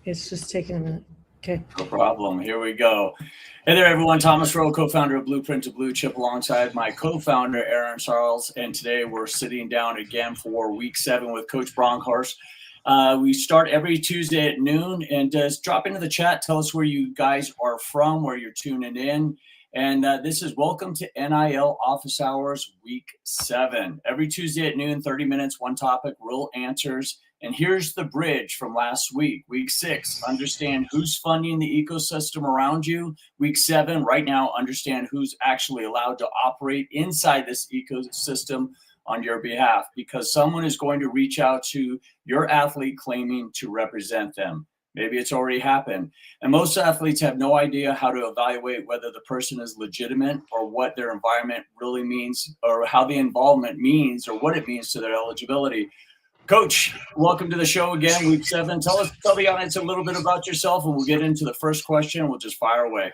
It's just taking a minute. Okay. No problem. Here we go. Hey there, everyone. Thomas Rowe, co-founder of Blueprint to Blue Chip, alongside my co-founder, Aaron Charles. And today we're sitting down again for week 7 with Coach Bronkhorst. We start every Tuesday at noon, and just drop into the chat. Tell us where you guys are from, where you're tuning in. And this is Welcome to NIL Office Hours, week 7. Every Tuesday at noon, 30 minutes, one topic, real answers. And here's the bridge from last week. Week 6, understand who's funding the ecosystem around you. Week 7, right now, understand who's actually allowed to operate inside this ecosystem on your behalf, because someone is going to reach out to your athlete claiming to represent them. Maybe it's already happened. And most athletes have no idea how to evaluate whether the person is legitimate or what their environment really means, or how the involvement means, or what it means to their eligibility. Coach, welcome to the show again, week 7. Tell the audience a little bit about yourself, and we'll get into the first question. We'll just fire away.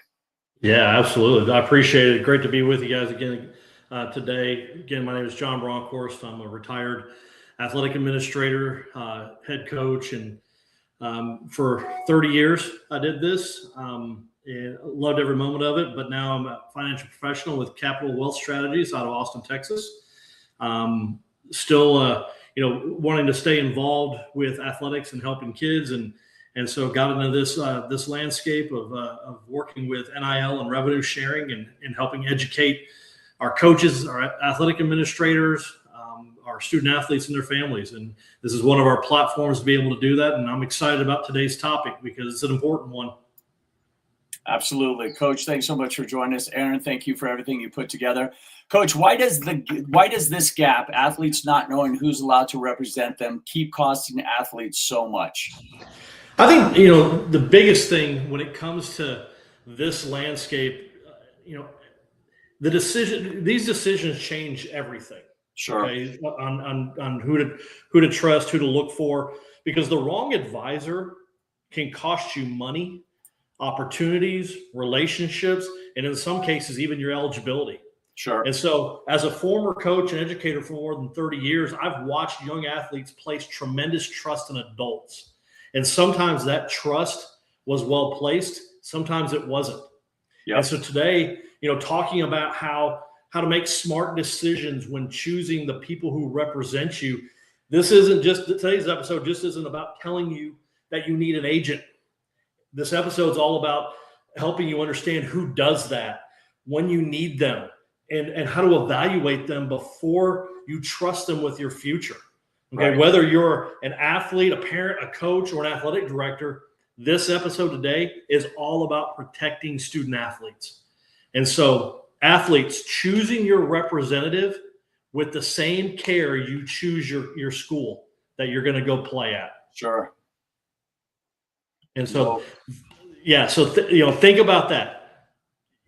Yeah, absolutely. I appreciate it. Great to be with you guys again today. Again, my name is John Bronkhorst. I'm a retired athletic administrator, head coach, and for 30 years I did this. And loved every moment of it. But now I'm a financial professional with Capital Wealth Strategies out of Austin, Texas. Still wanting to stay involved with athletics and helping kids, and so got into this landscape of working with NIL and revenue sharing, and helping educate our coaches, our athletic administrators, our student athletes and their families. And this is one of our platforms to be able to do that. And I'm excited about today's topic because it's an important one. Absolutely. Coach, thanks so much for joining us. Aaron, thank you for everything you put together. Coach, why does this gap, athletes not knowing who's allowed to represent them, keep costing athletes so much? I think, the biggest thing when it comes to this landscape, these decisions change everything. Sure. Okay? On who to trust, who to look for, because the wrong advisor can cost you money, opportunities, relationships, and in some cases, even your eligibility. Sure. And so as a former coach and educator for more than 30 years, I've watched young athletes place tremendous trust in adults. And sometimes that trust was well placed. Sometimes it wasn't. Yep. And so today, talking about how to make smart decisions when choosing the people who represent you. Today's episode just isn't about telling you that you need an agent. This episode is all about helping you understand who does that, when you need them, and how to evaluate them before you trust them with your future. Okay, right. Whether you're an athlete, a parent, a coach, or an athletic director, this episode today is all about protecting student athletes. And so athletes, choosing your representative with the same care you choose your school that you're going to go play at. Sure. And so, think about that.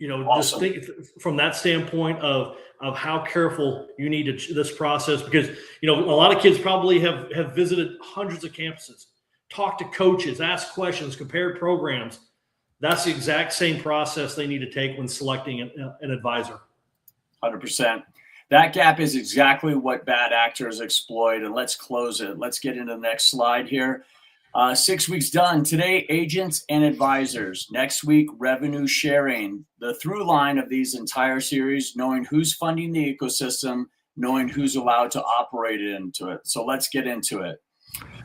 Awesome. Just think from that standpoint of how careful you need this process, because a lot of kids probably have visited hundreds of campuses, talked to coaches, asked questions, compared programs. That's the exact same process they need to take when selecting an advisor. 100%. That gap is exactly what bad actors exploit, and let's close it. Let's get into the next slide here. 6 weeks done. Today, agents and advisors. Next week, revenue sharing. The through line of these entire series, knowing who's funding the ecosystem, knowing who's allowed to operate into it. So let's get into it.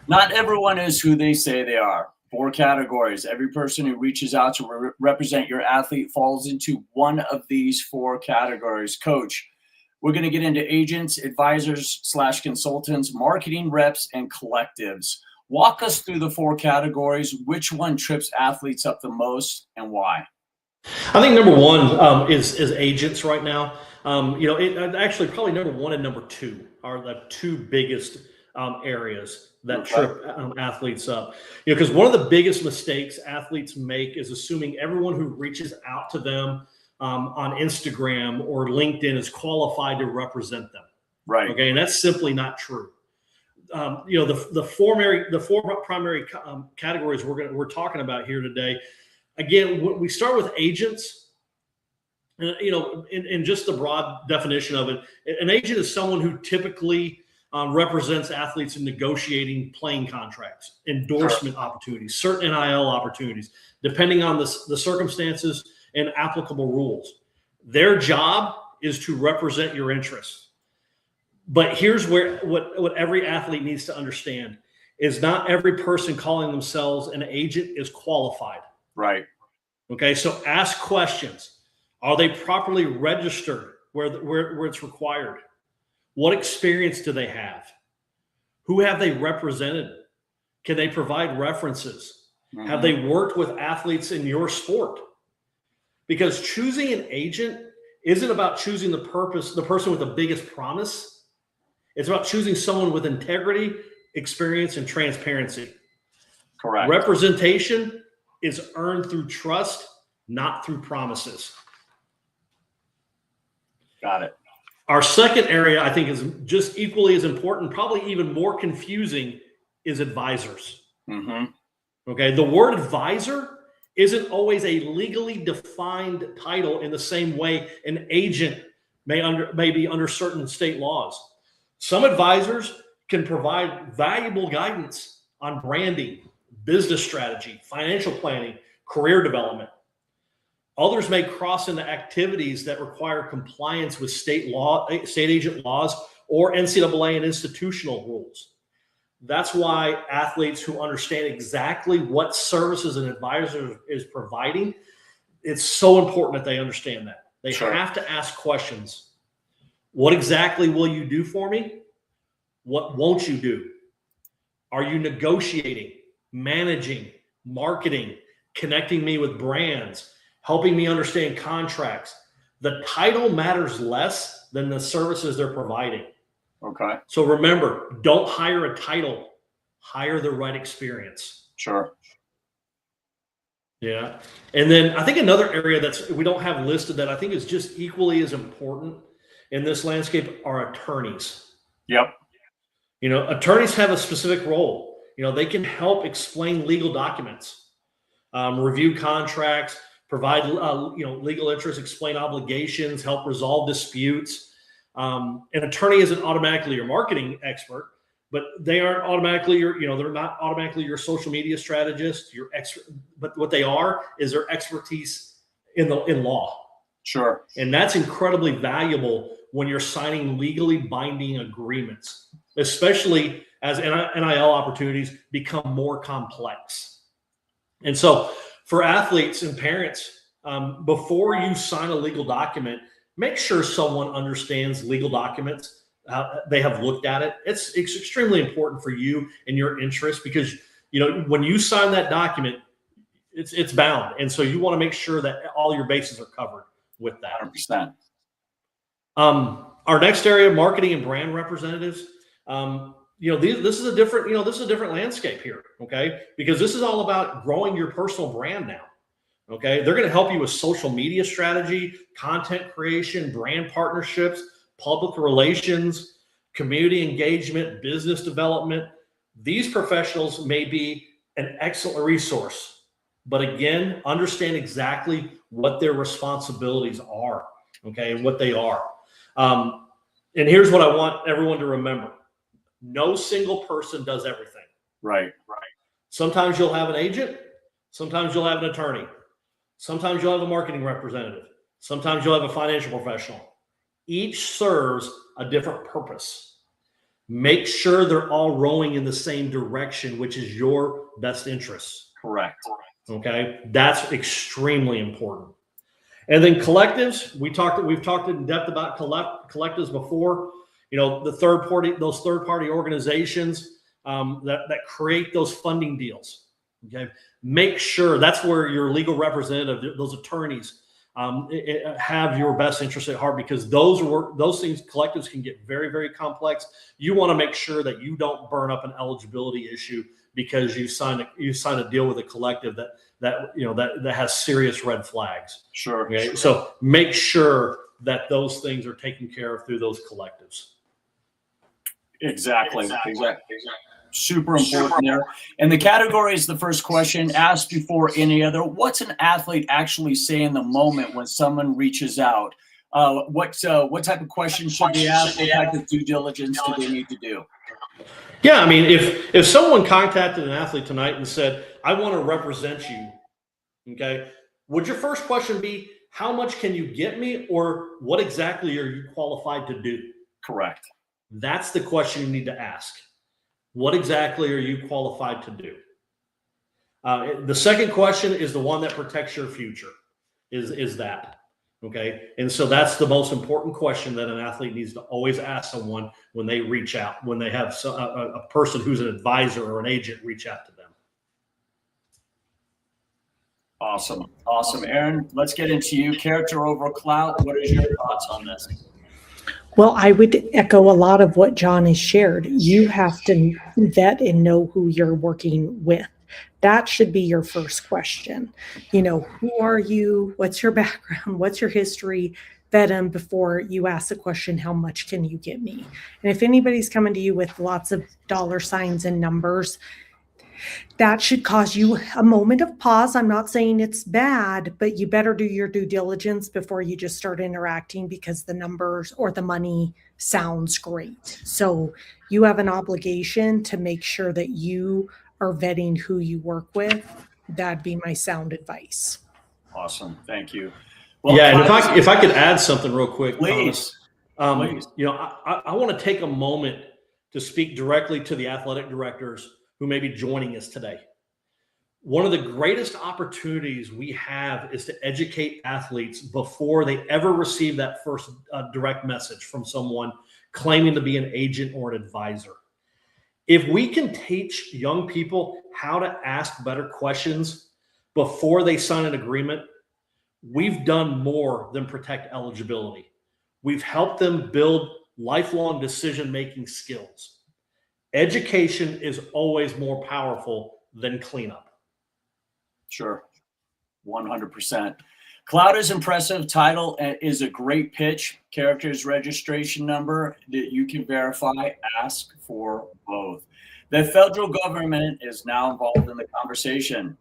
Not everyone is who they say they are. 4 categories. Every person who reaches out to represent your athlete falls into one of these 4 categories. Coach, we're going to get into agents, advisors / consultants, marketing reps, and collectives. Walk us through the 4 categories. Which one trips athletes up the most, and why? I think number 1 is agents right now. Actually probably number 1 and number 2 are the 2 biggest areas that trip athletes up. Because one of the biggest mistakes athletes make is assuming everyone who reaches out to them on Instagram or LinkedIn is qualified to represent them. Right. Okay, and that's simply not true. The 4 primary categories we're talking about here today. Again, we start with agents. In just the broad definition of it, an agent is someone who typically represents athletes in negotiating playing contracts, endorsement opportunities, certain NIL opportunities, depending on the circumstances and applicable rules. Their job is to represent your interests. But here's where what every athlete needs to understand is not every person calling themselves an agent is qualified. Right. Okay, so ask questions. Are they properly registered where it's required? What experience do they have? Who have they represented? Can they provide references? Mm-hmm. Have they worked with athletes in your sport? Because choosing an agent isn't about choosing the person with the biggest promise. It's about choosing someone with integrity, experience, and transparency. Correct. Representation is earned through trust, not through promises. Got it. Our second area, I think, is just equally as important, probably even more confusing, is advisors. Mm-hmm. Okay, the word advisor isn't always a legally defined title in the same way an agent may be under certain state laws. Some advisors can provide valuable guidance on branding, business strategy, financial planning, career development. Others may cross into activities that require compliance with state agent laws, or NCAA and institutional rules. That's why athletes who understand exactly what services an advisor is providing, it's so important that they understand that. They have to ask questions. What exactly will you do for me? What won't you do? Are you negotiating, managing, marketing, connecting me with brands, helping me understand contracts? The title matters less than the services they're providing. Okay. So remember, don't hire a title, hire the right experience. Sure. Yeah. And then I think another area that's we don't have listed that I think is just equally as important in this landscape are attorneys. Yep. You know, attorneys have a specific role. You know, they can help explain legal documents, review contracts, provide legal interest, explain obligations, help resolve disputes. An attorney isn't automatically your marketing expert, but they aren't automatically they're not automatically your social media strategist, your expert. But what they are is their expertise in law. Sure. And that's incredibly valuable when you're signing legally binding agreements, especially as NIL opportunities become more complex. And so for athletes and parents, before you sign a legal document, make sure someone understands legal documents. They have looked at it. It's extremely important for you and your interest because, when you sign that document, it's bound. And so you want to make sure that all your bases are covered with that. 100%. Our next area, marketing and brand representatives. This is a different landscape here. Okay. Because this is all about growing your personal brand now. Okay. They're going to help you with social media strategy, content creation, brand partnerships, public relations, community engagement, business development. These professionals may be an excellent resource, but again, understand exactly what their responsibilities are, okay, and what they are. And here's what I want everyone to remember. No single person does everything. Right. Sometimes you'll have an agent. Sometimes you'll have an attorney. Sometimes you'll have a marketing representative. Sometimes you'll have a financial professional. Each serves a different purpose. Make sure they're all rowing in the same direction, which is your best interests. Correct. Okay, that's extremely important. And then collectives, we've talked in depth about collectives before. Those third party organizations that create those funding deals. Okay, make sure that's where your legal representative, those attorneys, have your best interest at heart, because those things, collectives can get very, very complex. You want to make sure that you don't burn up an eligibility issue because you signed a deal with a collective that has serious red flags. Sure. Okay? Sure. So make sure that those things are taken care of through those collectives. Exactly. Super important there. And the category is the first question asked before any other. What's an athlete actually say in the moment when someone reaches out? What type of questions should they ask? What type of due diligence do they need to do? Yeah, I mean, if someone contacted an athlete tonight and said, "I want to represent you," okay, would your first question be, "How much can you get me?" or "What exactly are you qualified to do?" Correct. That's the question you need to ask. What exactly are you qualified to do? The second question is the one that protects your future. Is that okay? And so that's the most important question that an athlete needs to always ask someone when they reach out, when they have a person who's an advisor or an agent reach out to them. Awesome. Aaron, let's get into you. Character over clout. What is your thoughts on this? Well, I would echo a lot of what John has shared. You have to vet and know who you're working with. That should be your first question. Who are you? What's your background? What's your history? Vet them before you ask the question, how much can you get me? And if anybody's coming to you with lots of dollar signs and numbers, that should cause you a moment of pause. I'm not saying it's bad, but you better do your due diligence before you just start interacting, because the numbers or the money sounds great. So you have an obligation to make sure that you are vetting who you work with. That'd be my sound advice. Awesome. Thank you. Well, yeah, and if I could add something real quick, please. Thomas, I want to take a moment to speak directly to the athletic directors who may be joining us today. One of the greatest opportunities we have is to educate athletes before they ever receive that first direct message from someone claiming to be an agent or an advisor. If we can teach young people how to ask better questions before they sign an agreement, we've done more than protect eligibility. We've helped them build lifelong decision-making skills. Education is always more powerful than cleanup. Sure. 100%. Cloud is impressive. Title is a great pitch. Characters registration number that you can verify. Ask for both. The federal government is now involved in the conversation.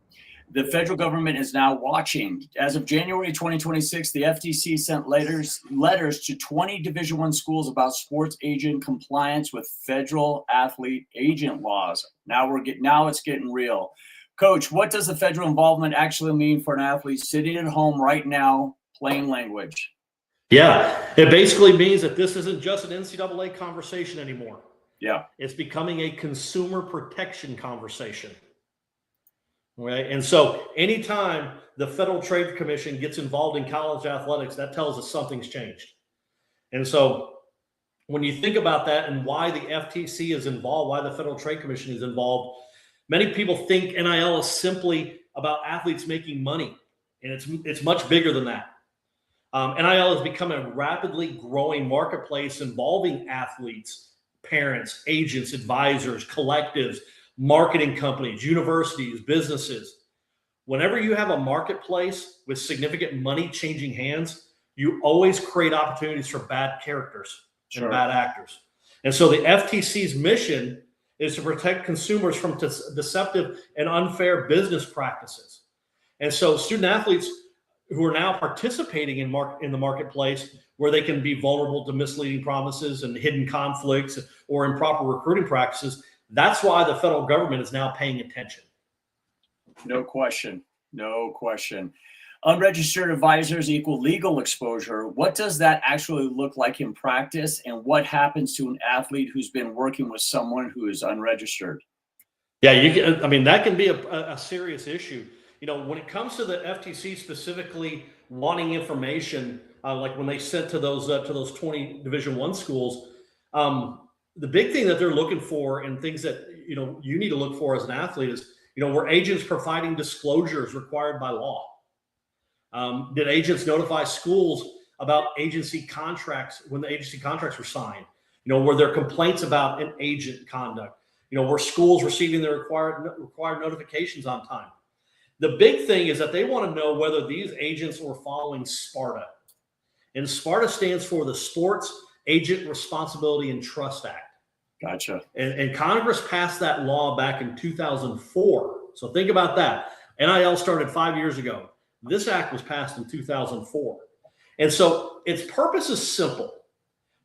The federal government is now watching. As of January 2026, the FTC sent letters to 20 Division I schools about sports agent compliance with federal athlete agent laws. Now it's getting real. Coach, what does the federal involvement actually mean for an athlete sitting at home right now, plain language? Yeah, it basically means that this isn't just an NCAA conversation anymore. Yeah. It's becoming a consumer protection conversation. Right. And so anytime the Federal Trade Commission gets involved in college athletics, that tells us something's changed. And so when you think about that and why the FTC is involved, why the Federal Trade Commission is involved, many people think NIL is simply about athletes making money, and it's much bigger than that. NIL has become a rapidly growing marketplace involving athletes, parents, agents, advisors, collectives, marketing companies, universities, businesses. Whenever you have a marketplace with significant money changing hands, you always create opportunities for bad characters and bad actors. And so the FTC's mission is to protect consumers from deceptive and unfair business practices. And so student athletes who are now participating in the marketplace, where they can be vulnerable to misleading promises and hidden conflicts or improper recruiting practices, that's why the federal government is now paying attention. No question. Unregistered advisors equal legal exposure. What does that actually look like in practice, and what happens to an athlete who's been working with someone who is unregistered? Yeah, that can be a serious issue. When it comes to the FTC specifically wanting information, like when they sent to those 20 Division I schools, the big thing that they're looking for, and things that you need to look for as an athlete, is were agents providing disclosures required by law? Did agents notify schools about agency contracts when the agency contracts were signed? Were there complaints about an agent conduct? Were schools receiving the required notifications on time? The big thing is that they want to know whether these agents were following SPARTA. And SPARTA stands for the Sports Agent Responsibility and Trust Act. Gotcha. And Congress passed that law back in 2004. So think about that. NIL started 5 years ago. This act was passed in 2004. And so its purpose is simple: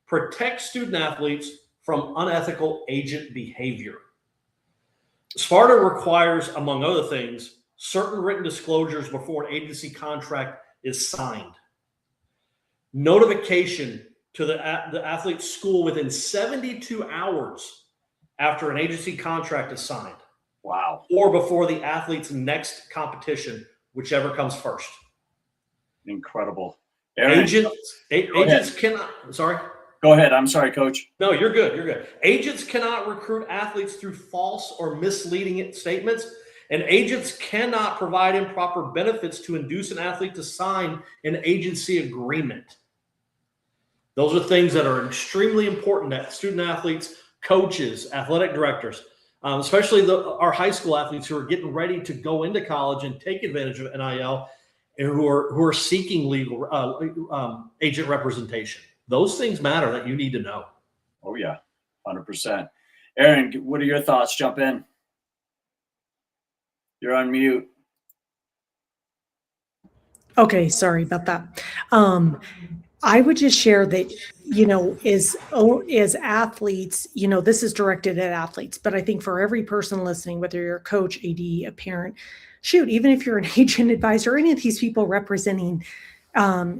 protect student athletes from unethical agent behavior. Sparta requires, among other things, certain written disclosures before an agency contract is signed. Notification to the athlete's school within 72 hours after an agency contract is signed. Wow. Or before the athlete's next competition, whichever comes first. Incredible. Aaron, agents cannot, sorry? Go ahead. I'm sorry, Coach. No, you're good. You're good. Agents cannot recruit athletes through false or misleading statements, and agents cannot provide improper benefits to induce an athlete to sign an agency agreement. Those are things that are extremely important that student athletes, coaches, athletic directors, especially our high school athletes who are getting ready to go into college and take advantage of NIL, and who are seeking legal agent representation. Those things matter that you need to know. Oh, yeah, 100%. Aaron, what are your thoughts? Jump in. You're on mute. Okay, sorry about that. I would just share that, as athletes, this is directed at athletes, but I think for every person listening, whether you're a coach, AD, a parent, shoot, even if you're an agent, advisor, any of these people representing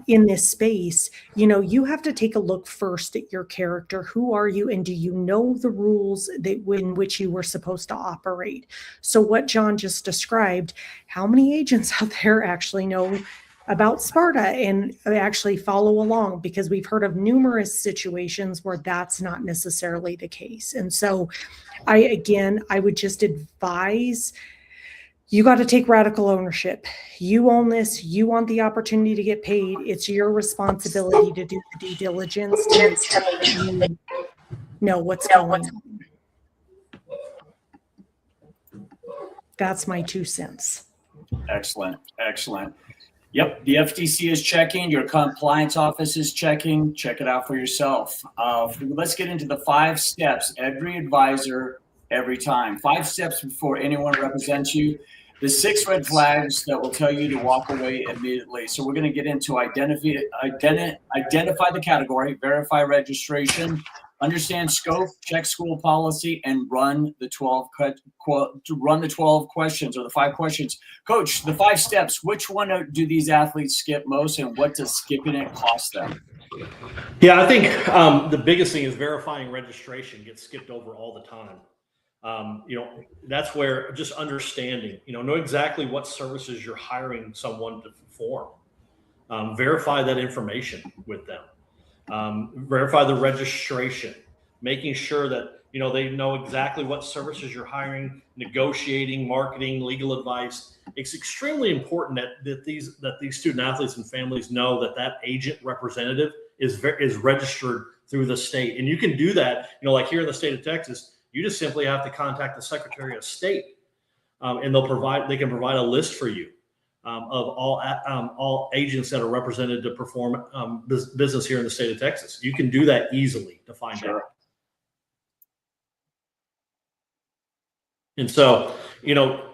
in this space, you have to take a look first at your character. Who are you? And do you know the rules in which you were supposed to operate? So what John just described, how many agents out there actually know about Sparta and actually follow along? Because we've heard of numerous situations where that's not necessarily the case. And so I would just advise, you got to take radical ownership. You own this. You want the opportunity to get paid. It's your responsibility to do the due diligence to make sure that you know what's going on. That's my 2 cents. Excellent. Excellent. Yep. The FTC is checking. Your compliance office is checking. Check it out for yourself. Let's get into the 5 steps. Every advisor, every time. 5 steps before anyone represents you. The 6 red flags that will tell you to walk away immediately. So we're going to get into identify the category, verify registration, understand scope, check school policy, and run the 12 questions, or the 5 questions. Coach, the 5 steps, which one do these athletes skip most, and what does skipping it cost them? Yeah, I think the biggest thing is verifying registration gets skipped over all the time. That's where just understanding, know exactly what services you're hiring someone to perform. Verify that information with them. Verify the registration, making sure that, they know exactly what services you're hiring, negotiating, marketing, legal advice. It's extremely important that these student athletes and families know that agent representative is registered through the state. And you can do that, like here in the state of Texas. You just simply have to contact the Secretary of State, and they can provide a list for you of all agents that are represented to perform business here in the state of Texas. You can do that easily to find out. And so,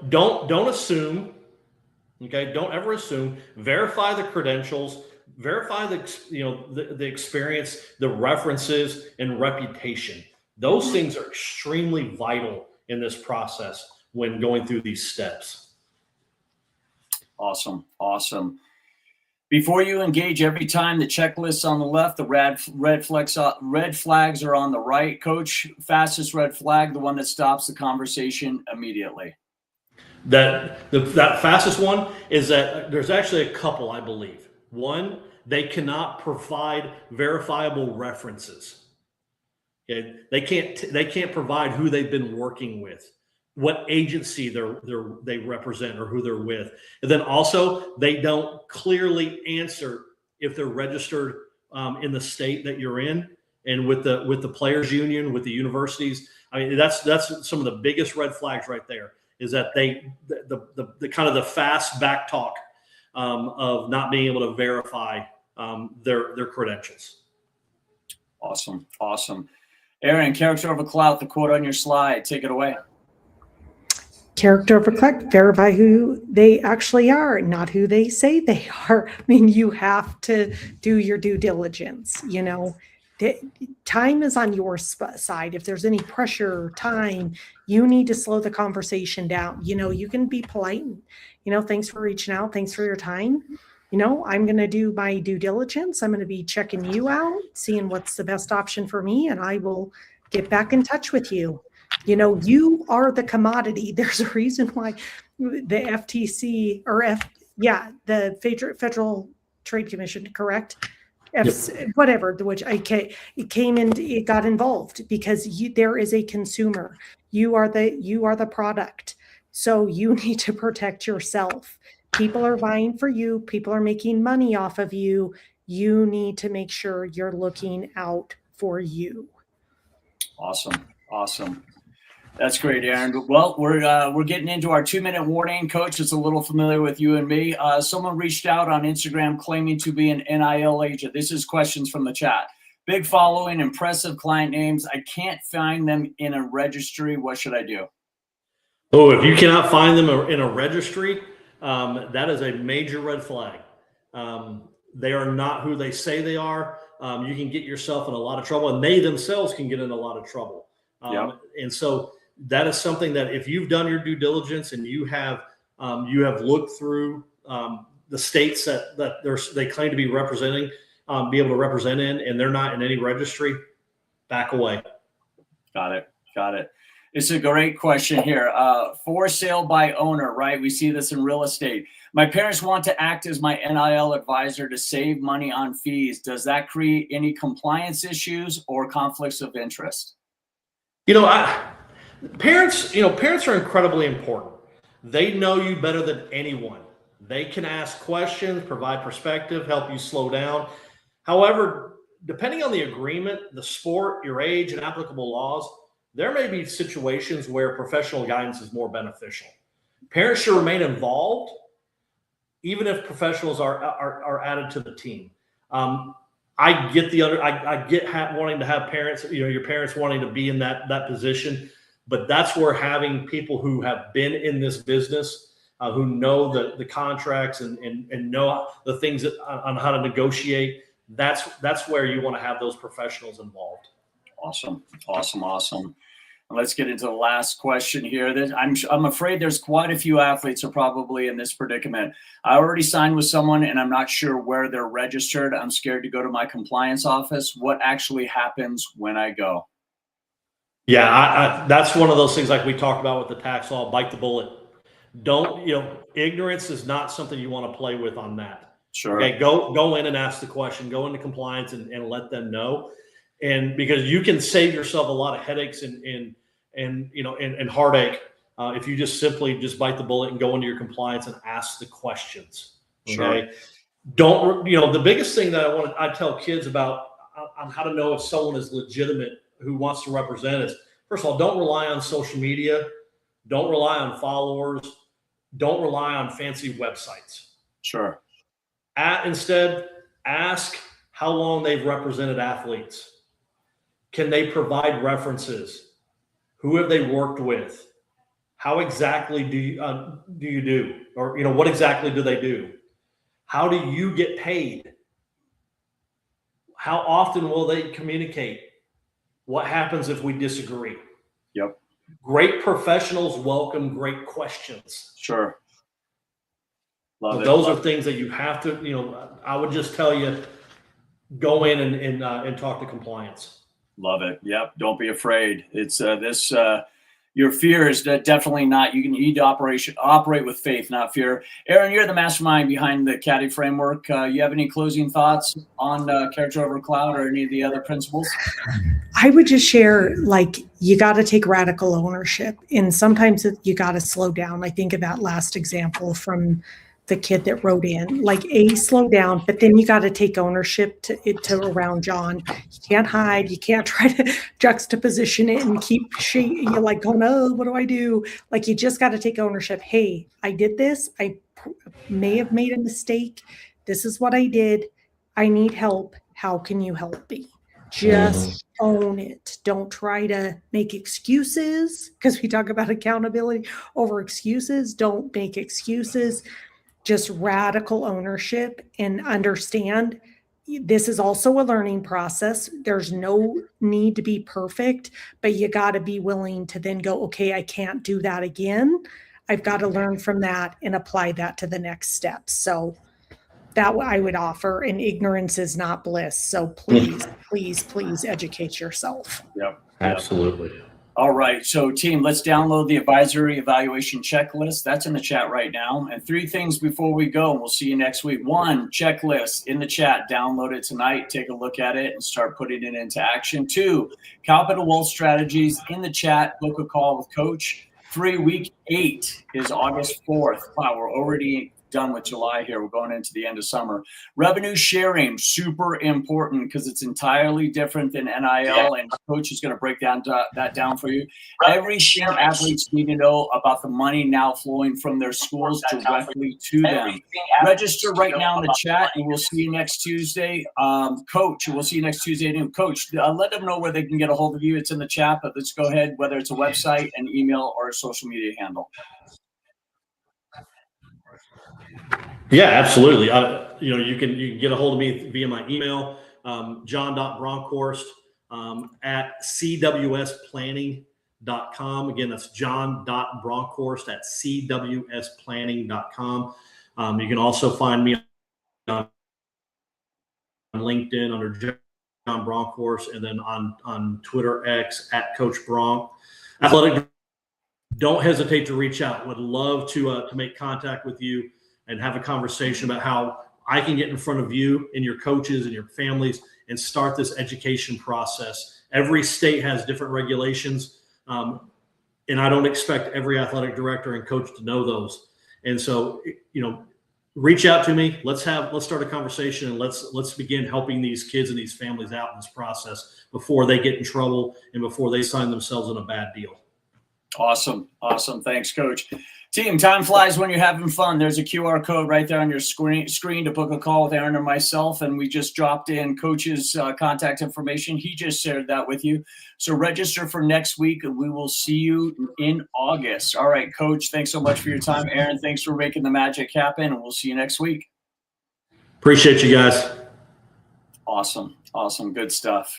don't assume. Okay, don't ever assume. Verify the credentials. Verify the experience, the references, and reputation. Those things are extremely vital in this process when going through these steps. Awesome. Awesome. Before you engage, every time the checklist's on the left, the red flags are on the right. Coach, fastest red flag, the one that stops the conversation immediately. That fastest one is that there's actually a couple, I believe. One, they cannot provide verifiable references. Okay, they can't provide who they've been working with, what agency they represent, or who they're with. And then also, they don't clearly answer if they're registered in the state that you're in, and with the players union, with the universities. I mean, that's some of the biggest red flags right there, is that the kind of the fast back talk of not being able to verify their credentials. Awesome. Aaron, character over clout, the quote on your slide. Take it away. Character over click, verify who they actually are, not who they say they are. I mean, you have to do your due diligence, time is on your side. If there's any pressure or time, you need to slow the conversation down. You can be polite and, thanks for reaching out. Thanks for your time. I'm going to do my due diligence. I'm going to be checking you out, seeing what's the best option for me, and I will get back in touch with you. You are the commodity. There's a reason why the FTC the Federal Trade Commission, correct? Whatever, which it came and it got involved because there is a consumer. You are the product. So you need to protect yourself. People are buying for you. People are making money off of you. You need to make sure you're looking out for you. Awesome. That's great, Aaron. Well, we're getting into our 2-minute warning. Coach, it's a little familiar with you and me. Someone reached out on Instagram claiming to be an NIL agent. This is questions from the chat. Big following, impressive client names. I can't find them in a registry. What should I do? Oh, if you cannot find them in a registry, that is a major red flag. They are not who they say they are. You can get yourself in a lot of trouble, and they themselves can get in a lot of trouble. And so that is something that if you've done your due diligence and you have looked through the states that they claim to be representing, be able to represent in, and they're not in any registry, back away. Got it. It's a great question here. For sale by owner, right? We see this in real estate. My parents want to act as my NIL advisor to save money on fees. Does that create any compliance issues or conflicts of interest? Parents are incredibly important. They know you better than anyone. They can ask questions, provide perspective, help you slow down. However, depending on the agreement, the sport, your age, and applicable laws, there may be situations where professional guidance is more beneficial. Parents should remain involved, even if professionals are added to the team. I get wanting to have parents, your parents wanting to be in that position, but that's where having people who have been in this business, who know the contracts and know the things on how to negotiate, that's where you want to have those professionals involved. Awesome. Let's get into the last question here. I'm afraid there's quite a few athletes are probably in this predicament. I already signed with someone and I'm not sure where they're registered. I'm scared to go to my compliance office. What actually happens when I go? Yeah, that's one of those things like we talked about with the tax law, bite the bullet. Ignorance is not something you want to play with on that. Sure. Okay, go in and ask the question, go into compliance and let them know. And because you can save yourself a lot of headaches and heartache if you just bite the bullet and go into your compliance and ask the questions. Okay. Sure. The biggest thing that I tell kids about on how to know if someone is legitimate who wants to represent us. First of all, don't rely on social media. Don't rely on followers. Don't rely on fancy websites. Sure. Instead, ask how long they've represented athletes. Can they provide references? Who have they worked with? How exactly do you do? Or, what exactly do they do? How do you get paid? How often will they communicate? What happens if we disagree? Yep. Great professionals welcome great questions. Sure. Those are things that you have to, I would just tell you, go in and talk to compliance. Love it. Yep. Don't be afraid. It's your fear is definitely not. You need to operate with faith, not fear. Aaron, you're the mastermind behind the Caddy framework. You have any closing thoughts on Character Over Cloud or any of the other principles? I would just share, you got to take radical ownership, and sometimes you got to slow down. I think of that last example from the kid that wrote in, slow down, but then you got to take ownership to around John. You can't hide. You can't try to juxtaposition it and keep you're going, oh, what do I do? You just got to take ownership. Hey, I did this. I may have made a mistake. This is what I did. I need help. How can you help me? Just own it. Don't try to make excuses, because we talk about accountability over excuses. Don't make excuses. Just radical ownership, and understand this is also a learning process. There's no need to be perfect, but you got to be willing to then go, okay, I can't do that again. I've got to learn from that and apply that to the next step. So that I would offer, and ignorance is not bliss. So please, please, please educate yourself. Yep. Absolutely. All right. So, team, let's download the advisory evaluation checklist. That's in the chat right now. And 3 things before we go, and we'll see you next week. 1, checklist in the chat. Download it tonight. Take a look at it and start putting it into action. 2, capital wealth strategies in the chat. Book a call with Coach. 3, week 8 is August 4th. Wow, we're already done with July here. We're going into the end of summer. Revenue sharing, super important, because it's entirely different than NIL, and Coach is going to break that down for you. Everything athletes need to know about the money now flowing from their schools directly to them. Register right now in the chat, and we'll see you next Tuesday. Coach, we'll see you next Tuesday at noon. Coach, let them know where they can get a hold of you. It's in the chat, but let's go ahead, whether it's a website, an email, or a social media handle. Yeah, absolutely. You can get a hold of me via my email, john.bronkhorst at cwsplanning.com. Again, that's john.bronkhorst at cwsplanning.com. You can also find me on LinkedIn under John Bronkhorst, and then on Twitter X at Coach Bronk. Athletic, don't hesitate to reach out. Would love to make contact with you and have a conversation about how I can get in front of you and your coaches and your families and start this education process. Every state has different regulations, and I don't expect every athletic director and coach to know those. And so, reach out to me. Let's start a conversation, and let's begin helping these kids and these families out in this process before they get in trouble and before they sign themselves in a bad deal. Awesome. Thanks, Coach. Team, time flies when you're having fun. There's a QR code right there on your screen to book a call with Aaron or myself, and we just dropped in Coach's contact information. He just shared that with you. So register for next week, and we will see you in August. All right, Coach, thanks so much for your time. Aaron, thanks for making the magic happen, and we'll see you next week. Appreciate you guys. Awesome. Good stuff.